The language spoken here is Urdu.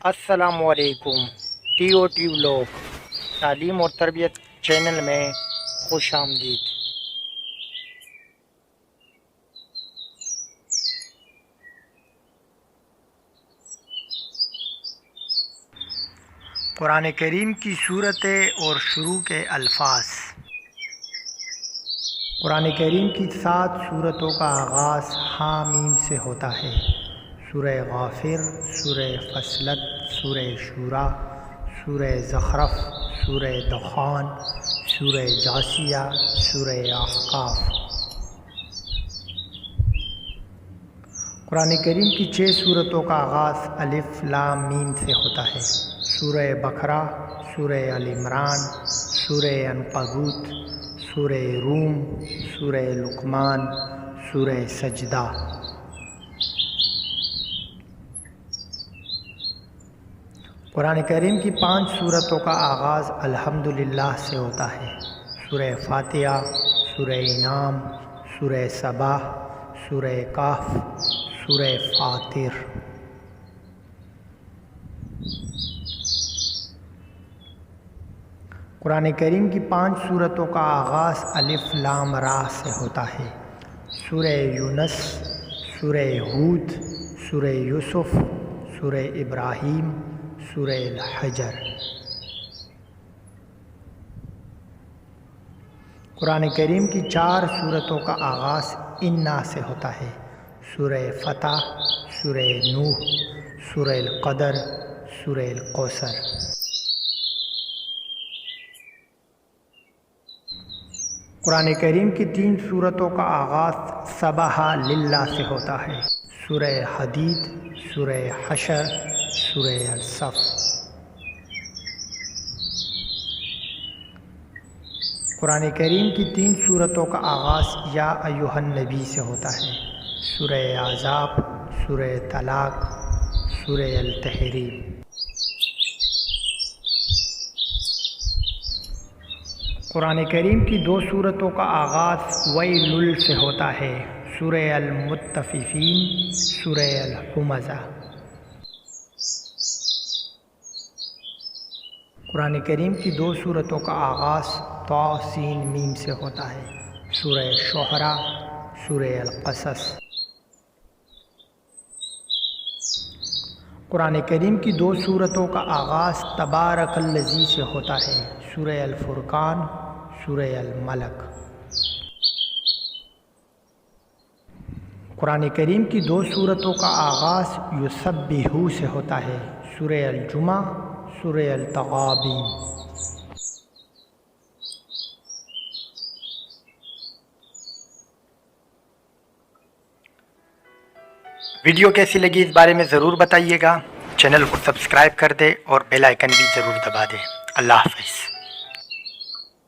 السلام علیکم۔ ٹی او ٹی ولاگ تعلیم اور تربیت چینل میں خوش آمدید۔ قرآن کریم کی صورتیں اور شروع کے الفاظ۔ قرآن کریم کی 7 صورتوں کا آغاز حامیم سے ہوتا ہے۔ سورہ غافر، سورہ فصلت، سورہ شورى، سورہ زخرف، سورہ دخان، سورہ جاثیہ، سورہ احقاف۔ قرآن کریم کی 6 صورتوں کا آغاز الف لام میم سے ہوتا ہے۔ سورہ بقرہ، سورہ آل عمران، سورہ عنکبوت، سورہ روم، سورہ لقمان، سورہ سجدہ۔ قرآن کریم کی 5 صورتوں کا آغاز الحمدللہ سے ہوتا ہے۔ سورہ فاتحہ، سورہ انعام، سورہ سبا، سورہ کہف، سورہ فاطر۔ قرآن کریم کی 5 صورتوں کا آغاز الف لام را سے ہوتا ہے۔ سورہ یونس، سورہ ہود، سورہ یوسف، سورہ ابراہیم، سورہ الحجر۔ قرآن کریم کی 4 صورتوں کا آغاز انا سے ہوتا ہے۔ سورہ فتح، سورہ نوح، سورہ القدر، سورہ الکوثر۔ قرآن کریم کی 3 صورتوں کا آغاز سبح للہ سے ہوتا ہے۔ سورہ حدید، سورہ حشر، سورہ الصف۔ قرآن کریم کی 3 صورتوں کا آغاز یا ایھا النبی سے ہوتا ہے۔ سورہ احزاب، سورہ طلاق، سورہ التحریم۔ قرآن کریم کی 2 صورتوں کا آغاز ویل سے ہوتا ہے۔ سورہ المطففین، سورہ الہمزہ۔ قرآن کریم کی 2 صورتوں کا آغاز طا سین میم سے ہوتا ہے۔ سورہ شعراء، سورہ القصص۔ قرآن کریم کی 2 صورتوں کا آغاز تبارک الذی سے ہوتا ہے۔ سورہ الفرقان، سورہ الملک۔ قرآن کریم کی 2 صورتوں کا آغاز یسبح سے ہوتا ہے۔ سورہ الجمعہ، سورہ التغابین۔ ویڈیو کیسی لگی اس بارے میں ضرور بتائیے گا۔ چینل کو سبسکرائب کر دے اور بیل آئیکن بھی ضرور دبا دے۔ اللہ حافظ۔